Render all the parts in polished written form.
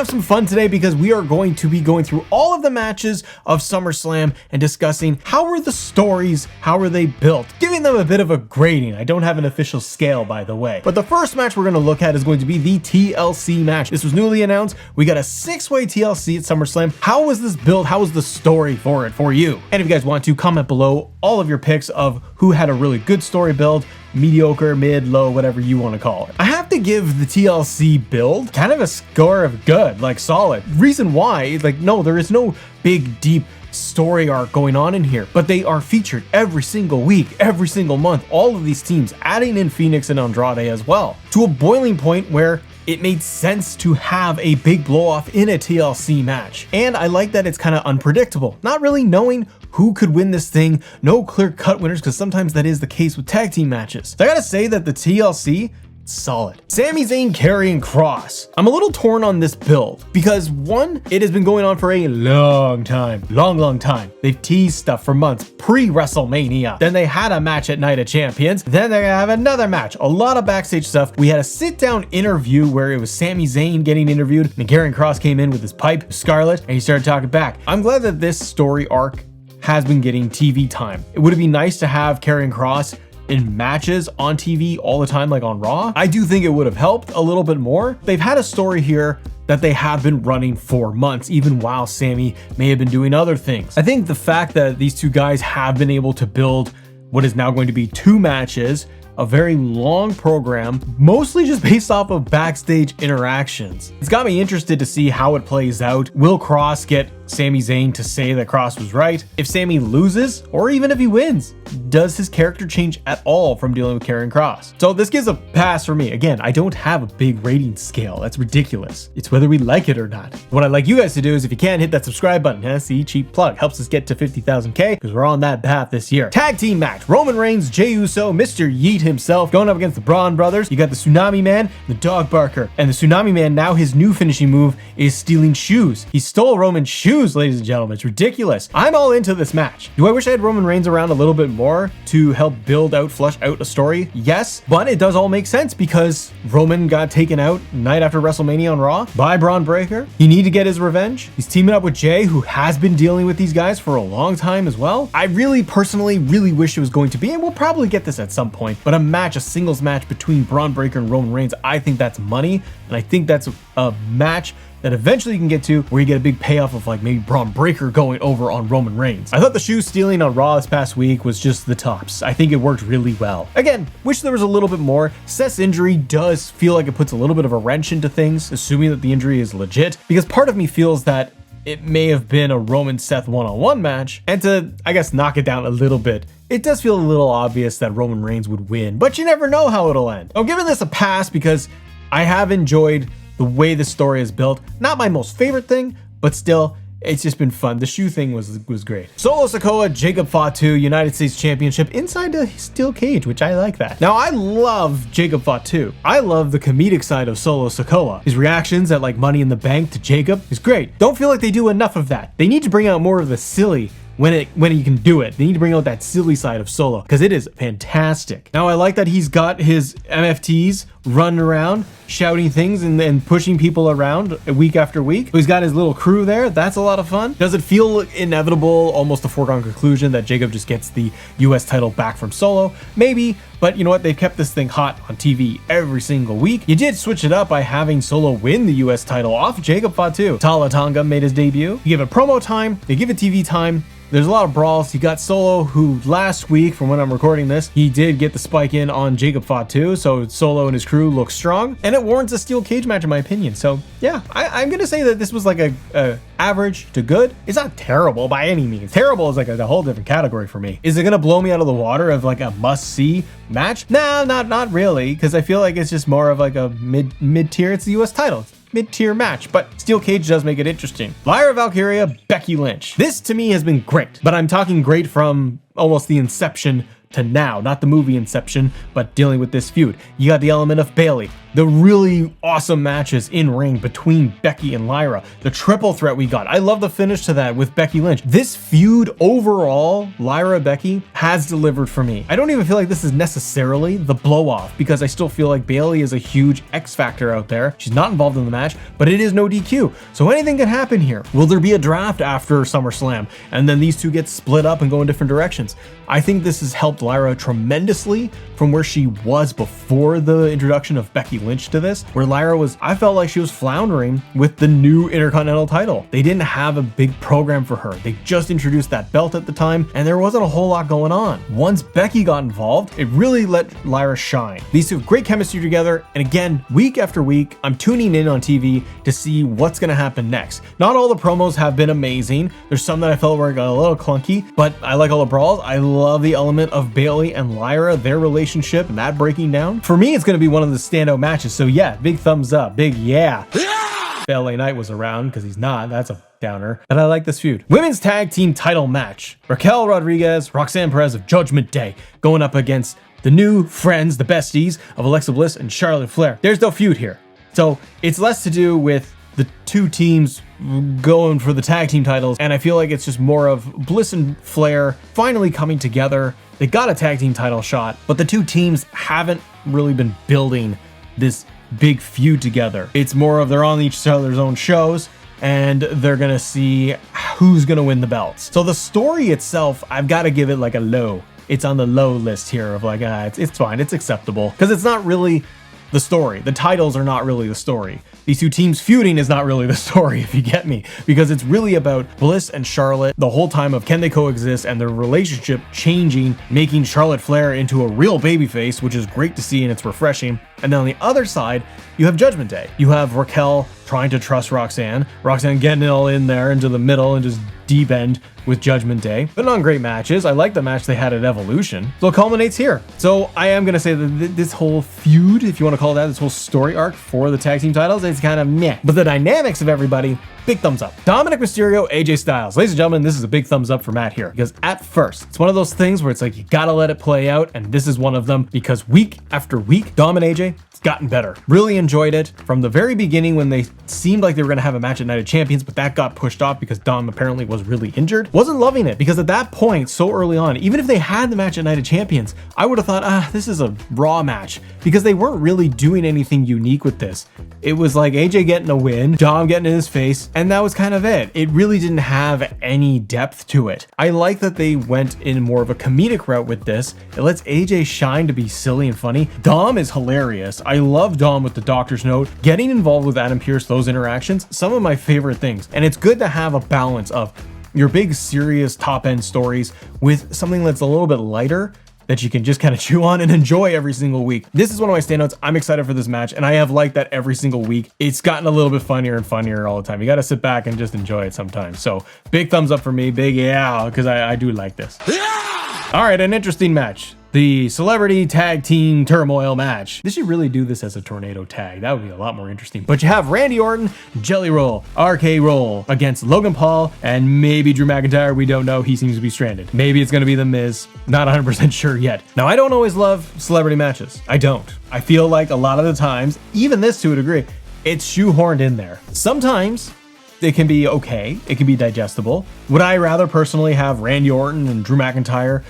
have some fun today because we are going to be going through all of the matches of SummerSlam and discussing how were the stories, how were they built, giving them a bit of a grading. I don't have an official scale, by the way. But the first match we're going to look at is going to be the TLC match. This was newly announced. We got a 6-way TLC at SummerSlam. How was this built? How was the story for it for you? And if you guys want to, comment below all of your picks of who had a really good story build, mediocre, mid, low, whatever you want to call it. I have to give the TLC build kind of a score of good, like solid. Reason why, like, no, there is no big, deep story arc going on in here, but they are featured every single week, every single month, all of these teams, adding in Phoenix and Andrade as well, to a boiling point where it made sense to have a big blow off in a TLC match. And I like that it's kind of unpredictable, not really knowing who could win this thing, no clear cut winners, because sometimes that is the case with tag team matches. So I gotta say that the TLC, solid. Sami Zayn carrying Cross. I'm a little torn on this build because one, it has been going on for a long time. Long time. They've teased stuff for months pre-WrestleMania. Then they had a match at Night of Champions. Then they're gonna have another match. A lot of backstage stuff. We had a sit-down interview where it was Sami Zayn getting interviewed and Karrion Kross came in with his pipe, Scarlett, and he started talking back. I'm glad that this story arc has been getting TV time. It would be nice to have Karrion Kross in matches on TV all the time, like on Raw. I do think it would have helped a little bit more. They've had a story here that they have been running for months, even while Sami may have been doing other things. I think the fact that these two guys have been able to build what is now going to be 2 matches, a very long program, mostly just based off of backstage interactions. It's got me interested to see how it plays out. Will Kross get Sami Zayn to say that Kross was right? If Sami loses, or even if he wins, does his character change at all from dealing with Karrion Kross? So this gives a pass for me. Again, I don't have a big rating scale. That's ridiculous. It's whether we like it or not. What I'd like you guys to do is, if you can, hit that subscribe button. See, cheap plug. Helps us get to 50,000K because we're on that path this year. Tag team match. Roman Reigns, Jay Uso, Mr. Yeet himself going up against the Braun brothers. You got the Tsunami Man, the Dog Barker. And the Tsunami Man, now his new finishing move is stealing shoes. He stole Roman's shoes, ladies and gentlemen. It's ridiculous. I'm all into this match. Do I wish I had Roman Reigns around a little bit more to help build out, flush out a story? Yes, but it does all make sense because Roman got taken out night after WrestleMania on Raw by Braun Breaker. You need to get his revenge. He's teaming up with Jay, who has been dealing with these guys for a long time as well. I personally wish it was going to be, and we'll probably get this at some point, but a match, a singles match between Braun Breaker and Roman Reigns, I think that's money, and I think that's a match that eventually you can get to where you get a big payoff of like maybe Braun Breaker going over on Roman Reigns. I thought the shoe stealing on Raw this past week was just the tops. I think it worked really well. Again, wish there was a little bit more. Seth's injury does feel like it puts a little bit of a wrench into things, assuming that the injury is legit, because part of me feels that it may have been a Roman Seth one-on-one match, and to, I guess, knock it down a little bit, it does feel a little obvious that Roman Reigns would win, but you never know how it'll end. I'm giving this a pass because I have enjoyed the way the story is built. Not my most favorite thing, but still, it's just been fun. The shoe thing was great. Solo Sikoa, Jacob Fatu, United States Championship inside a steel cage, which I like that. Now, I love Jacob Fatu. I love the comedic side of Solo Sikoa. His reactions at like Money in the Bank to Jacob is great. Don't feel like they do enough of that. They need to bring out more of the silly when you can do it. They need to bring out that silly side of Solo because it is fantastic. Now, I like that he's got his MFTs running around shouting things and pushing people around week after week. He's got his little crew there. That's a lot of fun. Does it feel inevitable, almost a foregone conclusion that Jacob just gets the US title back from Solo? Maybe, but you know what? They've kept this thing hot on TV every single week. You did switch it up by having Solo win the US title off Jacob Fatu. Tala Tonga made his debut. You give it promo time, they give it TV time. There's a lot of brawls. You got Solo, who last week, from when I'm recording this, he did get the spike in on Jacob Fatu, so Solo and his crew look strong, and it warrants a steel cage match in my opinion. So yeah, I'm gonna say that this was like a average to good. It's not terrible by any means. Terrible is like a whole different category for me. Is it gonna blow me out of the water of like a must-see match? Nah, not really, because I feel like it's just more of like a mid-tier. It's the US title. Mid-tier match, but steel cage does make it interesting. Lyra Valkyria, Becky Lynch. This to me has been great, but I'm talking great from almost the inception to now, not the movie Inception, but dealing with this feud. You got the element of Bayley, the really awesome matches in ring between Becky and Lyra, the triple threat we got. I love the finish to that with Becky Lynch. This feud overall, Lyra Becky, has delivered for me. I don't even feel like this is necessarily the blow off, because I still feel like Bayley is a huge X factor out there. She's not involved in the match, but it is no DQ. So anything can happen here. Will there be a draft after SummerSlam and then these two get split up and go in different directions? I think this has helped Lyra tremendously from where she was before the introduction of Becky Lynch to this, where Lyra was, I felt like she was floundering with the new Intercontinental title. They didn't have a big program for her. They just introduced that belt at the time, and there wasn't a whole lot going on. Once Becky got involved, it really let Lyra shine. These two have great chemistry together, and again, week after week, I'm tuning in on TV to see what's gonna happen next. Not all the promos have been amazing. There's some that I felt were a little clunky, but I like all the brawls. I love the element of Bayley and Lyra, their relationship and that breaking down. For me, it's going to be one of the standout matches. So yeah, big thumbs up, big yeah. LA Knight was around because he's not. That's a downer. And I like this feud. Women's tag team title match. Raquel Rodriguez, Roxanne Perez of Judgment Day going up against the new friends, the besties of Alexa Bliss and Charlotte Flair. There's no feud here. So it's less to do with the two teams going for the tag team titles, and I feel like it's just more of Bliss and Flair finally coming together. They got a tag team title shot, but the two teams haven't really been building this big feud together. It's more of they're on each other's own shows and they're gonna see who's gonna win the belts. So the story itself, I've got to give it like a low. It's on the low list here of like, it's fine, it's acceptable, because it's not really the story. The titles are not really the story. These two teams feuding is not really the story, if you get me, because it's really about Bliss and Charlotte the whole time of can they coexist and their relationship changing, making Charlotte Flair into a real babyface, which is great to see and it's refreshing. And then on the other side, you have Judgment Day. You have Raquel trying to trust Roxanne getting it all in there into the middle and just deep end with Judgment Day. But on great matches. I like the match they had at Evolution. So it culminates here. So I am going to say that this whole feud, if you want to call it that, this whole story arc for the tag team titles, it's kind of meh. But the dynamics of everybody, big thumbs up. Dominic Mysterio, AJ Styles. Ladies and gentlemen, this is a big thumbs up for Matt here, because at first, it's one of those things where it's like, you gotta let it play out, and this is one of them, because week after week, Dom and AJ, it's gotten better. Really enjoyed it from the very beginning when they seemed like they were gonna have a match at Night of Champions, but that got pushed off because Dom apparently was really injured. Wasn't loving it, because at that point, so early on, even if they had the match at Night of Champions, I would have thought, this is a Raw match, because they weren't really doing anything unique with this. It was like AJ getting a win, Dom getting in his face, and that was kind of it. It really didn't have any depth to it. I like that they went in more of a comedic route with this. It lets AJ shine to be silly and funny. Dom is hilarious. I love Dom with the doctor's note. Getting involved with Adam Pearce, those interactions, some of my favorite things. And it's good to have a balance of your big serious top end stories with something that's a little bit lighter that you can just kind of chew on and enjoy every single week. This is one of my standouts. I'm excited for this match, and I have liked that every single week. It's gotten a little bit funnier and funnier all the time. You got to sit back and just enjoy it sometimes. So big thumbs up for me, big yeah, because I do like this. Yeah! All right, an interesting match. The Celebrity Tag Team Turmoil match. They should really do this as a tornado tag. That would be a lot more interesting. But you have Randy Orton, Jelly Roll, RK Roll against Logan Paul, and maybe Drew McIntyre. We don't know. He seems to be stranded. Maybe it's going to be The Miz. Not 100% sure yet. Now, I don't always love celebrity matches. I don't. I feel like a lot of the times, even this to a degree, it's shoehorned in there. Sometimes it can be okay. It can be digestible. Would I rather personally have Randy Orton and Drew McIntyre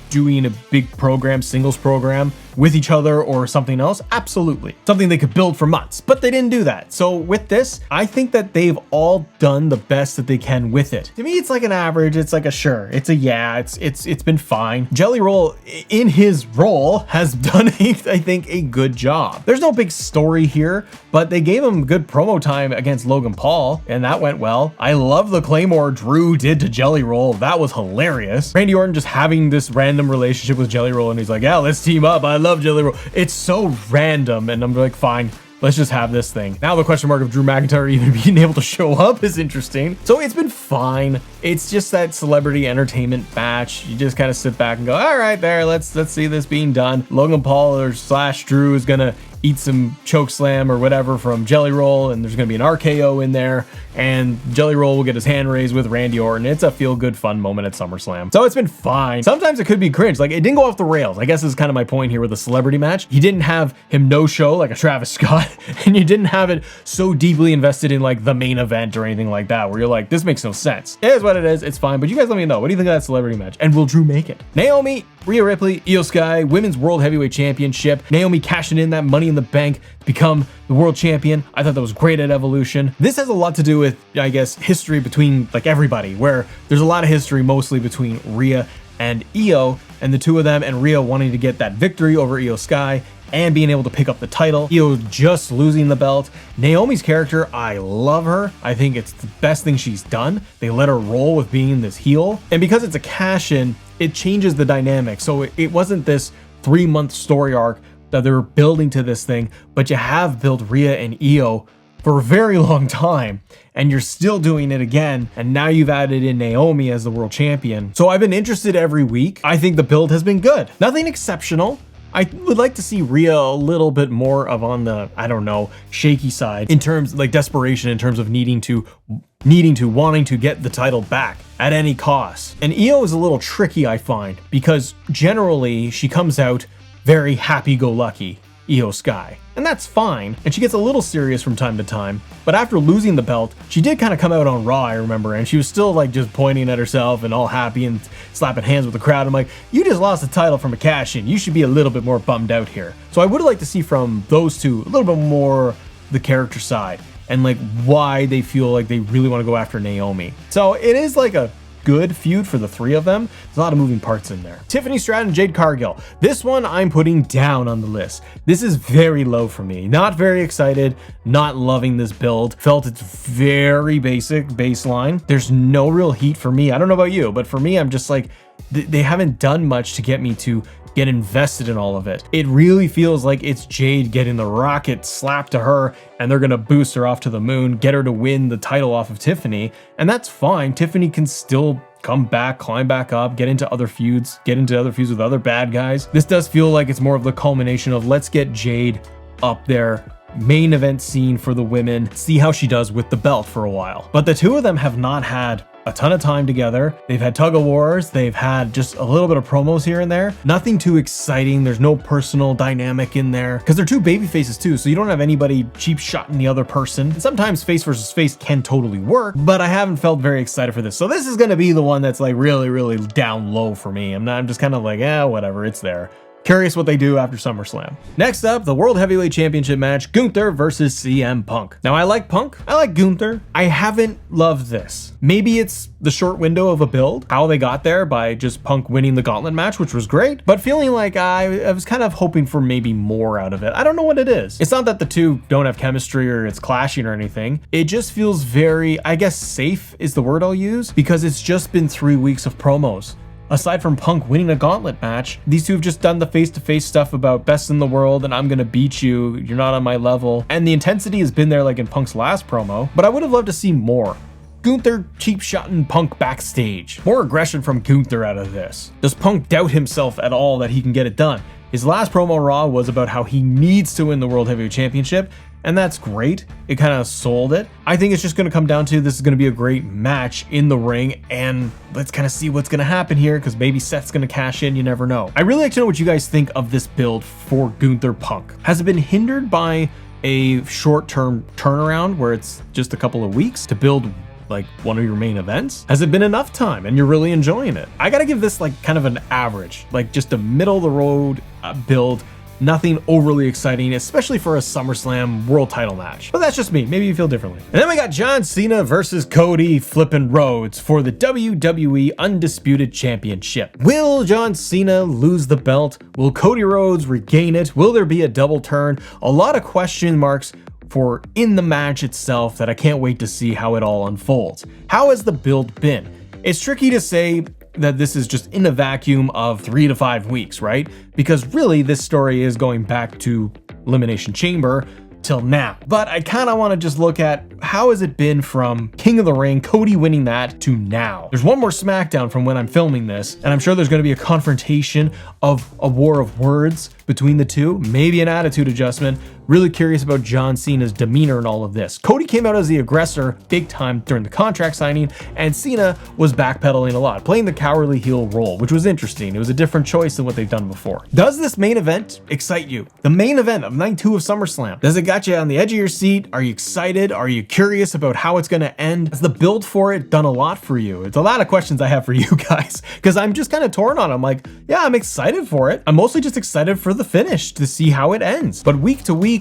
doing a big program, singles program with each other or something else? Absolutely. Something they could build for months, but they didn't do that. So with this, I think that they've all done the best that they can with it. To me, it's like an average. It's like a sure. It's a yeah. It's been fine. Jelly Roll in his role has done, I think, a good job. There's no big story here, but they gave him good promo time against Logan Paul, and that went well. I love the Claymore Drew did to Jelly Roll. That was hilarious. Randy Orton just having this random relationship with Jelly Roll, and he's like, yeah, let's team up. I love Jelly Roll. It's so random, and I'm like, fine, let's just have this thing. Now the question mark of Drew McIntyre even being able to show up is interesting. So it's been fine. It's just that celebrity entertainment match. You just kind of sit back and go, all right, there, let's see this being done. Logan Paul or / Drew is gonna eat some choke slam or whatever from Jelly Roll, and there's going to be an RKO in there, and Jelly Roll will get his hand raised with Randy Orton. It's a feel-good fun moment at SummerSlam. So it's been fine. Sometimes it could be cringe. Like, it didn't go off the rails. I guess is kind of my point here with the celebrity match. You didn't have him no-show like a Travis Scott, and you didn't have it so deeply invested in like the main event or anything like that, where you're like, this makes no sense. It is what it is. It's fine. But you guys let me know. What do you think of that celebrity match? And will Drew make it? Naomi, Rhea Ripley, Io Sky, Women's World Heavyweight Championship. Naomi cashing in that Money in the Bank to become the world champion. I thought that was great at Evolution. This has a lot to do with, I guess, history between like everybody, where there's a lot of history mostly between Rhea and Io, and the two of them, and Rhea wanting to get that victory over Io Sky and being able to pick up the title. Io just losing the belt. Naomi's character, I love her. I think it's the best thing she's done. They let her roll with being this heel. And because it's a cash-in, it changes the dynamic. So it wasn't this 3-month story arc that they were building to this thing, but you have built Rhea and Io for a very long time, and you're still doing it again, and now you've added in Naomi as the world champion. So I've been interested every week. I think the build has been good. Nothing exceptional. I would like to see Rhea a little bit more of on the, I don't know, shaky side in terms like desperation, in terms of wanting to get the title back at any cost. And Io is a little tricky, I find, because generally she comes out very happy-go-lucky, Io Sky. And that's fine, and she gets a little serious from time to time, but after losing the belt, she did kind of come out on Raw, I remember, and she was still like just pointing at herself and all happy and slapping hands with the crowd. I'm like, you just lost the title from a cash-in. You should be a little bit more bummed out here. So I would like to see from those two a little bit more the character side and like why they feel like they really want to go after Naomi. So it is like a good feud for the three of them. There's a lot of moving parts in there. Tiffany Stratton and Jade Cargill. This one I'm putting down on the list. This is very low for me. Not very excited, not loving this build. Felt it's very basic baseline. There's no real heat for me. I don't know about you, but for me, I'm just like, they haven't done much to get me to get invested in all of it. It really feels like it's Jade getting the rocket slapped to her, and they're gonna boost her off to the moon, get her to win the title off of Tiffany, and that's fine. Tiffany can still come back, climb back up, get into other feuds with other bad guys. This does feel like it's more of the culmination of let's get Jade up there, main event scene for the women, see how she does with the belt for a while. But the two of them have not had a ton of time together. They've had tug of wars. They've had just a little bit of promos here and there. Nothing too exciting. There's no personal dynamic in there because they're two baby faces too. So you don't have anybody cheap shotting the other person. And sometimes face versus face can totally work, but I haven't felt very excited for this. So this is going to be the one that's like really, really down low for me. I'm just kind of like, whatever, it's there. Curious what they do after SummerSlam. Next up, the World Heavyweight Championship match, Gunther versus CM Punk. Now, I like Punk. I like Gunther. I haven't loved this. Maybe it's the short window of a build, how they got there by just Punk winning the gauntlet match, which was great, but feeling like I was kind of hoping for maybe more out of it. I don't know what it is. It's not that the two don't have chemistry or it's clashing or anything. It just feels very, I guess, safe is the word I'll use, because it's just been 3 weeks of promos. Aside from Punk winning a gauntlet match, these two have just done the face-to-face stuff about best in the world and I'm gonna beat you, you're not on my level. And the intensity has been there like in Punk's last promo, but I would have loved to see more. Gunther cheap-shotting Punk backstage. More aggression from Gunther out of this. Does Punk doubt himself at all that he can get it done? His last promo Raw was about how he needs to win the World Heavyweight Championship, and that's great. It kind of sold it. I think it's just going to come down to this is going to be a great match in the ring, and let's kind of see what's going to happen here, because maybe Seth's going to cash in, you never know. I really like to know what you guys think of this build for Gunther Punk. Has it been hindered by a short-term turnaround where it's just a couple of weeks to build like one of your main events? Has it been enough time and you're really enjoying it? I gotta give this like kind of an average, like just a middle of the road build. Nothing overly exciting, especially for a SummerSlam world title match. But that's just me. Maybe you feel differently. And then we got John Cena versus Cody flippin' Rhodes for the WWE Undisputed Championship. Will John Cena lose the belt? Will Cody Rhodes regain it? Will there be a double turn? A lot of question marks for in the match itself that I can't wait to see how it all unfolds. How has the build been? It's tricky to say that this is just in a vacuum of 3 to 5 weeks, right? Because really this story is going back to Elimination Chamber till now. But I kind of want to just look at how has it been from King of the Ring, Cody winning that, to now. There's one more SmackDown from when I'm filming this, and I'm sure there's going to be a confrontation of a war of words between the two, maybe an attitude adjustment. Really curious about John Cena's demeanor and all of this. Cody came out as the aggressor big time during the contract signing, and Cena was backpedaling a lot, playing the cowardly heel role, which was interesting. It was a different choice than what they've done before. Does this main event excite you? The main event of night 2 of SummerSlam. Does it got you on the edge of your seat? Are you excited? Are you curious about how it's going to end? Has the build for it done a lot for you? It's a lot of questions I have for you guys, because I'm just kind of torn on it. I'm like, yeah, I'm excited for it. I'm mostly just excited for the finish to see how it ends. But week to week,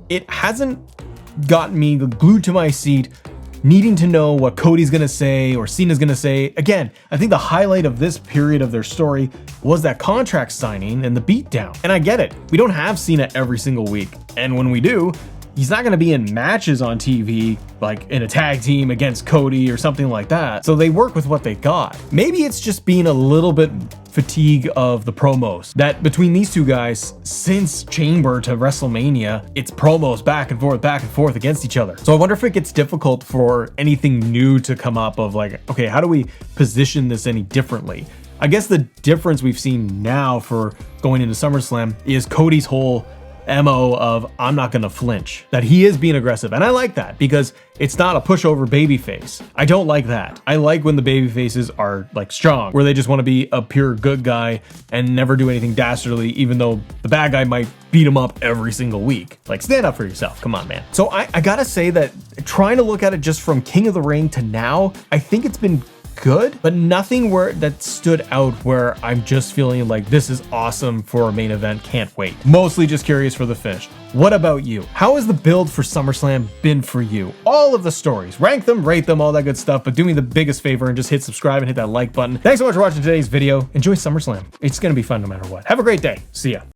it hasn't gotten me glued to my seat, needing to know what Cody's gonna say or Cena's gonna say. Again, I think the highlight of this period of their story was that contract signing and the beatdown. And I get it. We don't have Cena every single week. And when we do, he's not gonna be in matches on TV, like in a tag team against Cody or something like that. So they work with what they got. Maybe it's just being a little bit fatigue of the promos, that between these two guys, since Chamber to WrestleMania, it's promos back and forth against each other. So I wonder if it gets difficult for anything new to come up of like, okay, how do we position this any differently? I guess the difference we've seen now for going into SummerSlam is Cody's whole MO of I'm not gonna flinch, that he is being aggressive. And I like that because it's not a pushover babyface. I don't like that. I like when the babyfaces are like strong, where they just want to be a pure good guy and never do anything dastardly, even though the bad guy might beat him up every single week. Like, stand up for yourself. Come on, man. So I gotta say that trying to look at it just from King of the Ring to now, I think it's been good, but nothing that stood out where I'm just feeling like this is awesome for a main event, can't wait. Mostly just curious for the finish. What about you? How has the build for SummerSlam been for you? All of the stories, rank them, rate them, all that good stuff, but do me the biggest favor and just hit subscribe and hit that like button. Thanks so much for watching today's video. Enjoy SummerSlam. It's gonna be fun no matter what. Have a great day. See ya.